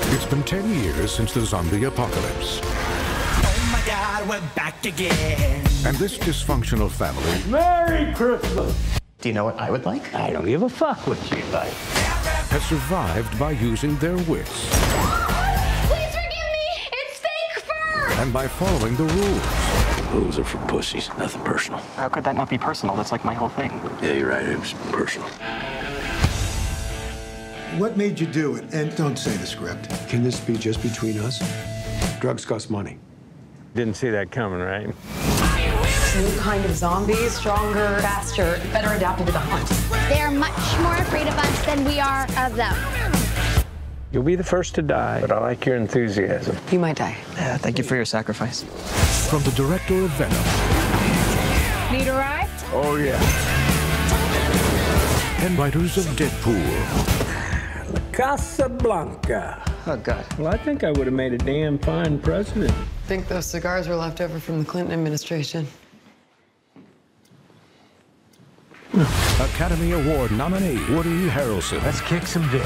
It's been 10 years since the zombie apocalypse. Oh my God, we're back again. And this dysfunctional family Merry Christmas! Do you know what I would like? I don't give a fuck what you like. has survived by using their wits Please forgive me! It's fake fur! and by following the rules. Rules are for pussies, nothing personal. How could that not be personal? That's like my whole thing. Yeah, you're right, it was personal. What made you do it? And don't say the script. Can this be just between us? Drugs cost money. Didn't see that coming, right? New kind of zombies, stronger, faster, better adapted to the hunt. They're much more afraid of us than we are of them. You'll be the first to die, but I like your enthusiasm. You might die. Yeah, thank you for your sacrifice. From the director of Venom Need a ride? Oh, yeah. and writers of Deadpool, Casablanca. Oh, God. Well, I think I would have made a damn fine president. I think those cigars were left over from the Clinton administration. Academy Award nominee Woody Harrelson, Let's kick some dick.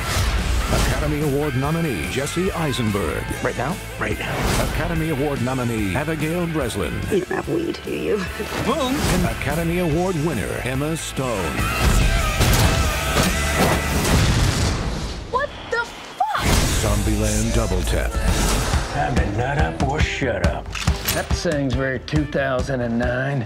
Academy Award nominee Jesse Eisenberg, Right now? Right now. Academy Award nominee Abigail Breslin, You don't have weed, do you? Boom! and Academy Award winner Emma Stone. What the fuck? Zombieland Double Tap. Time to nut up or shut up. That thing's very 2009.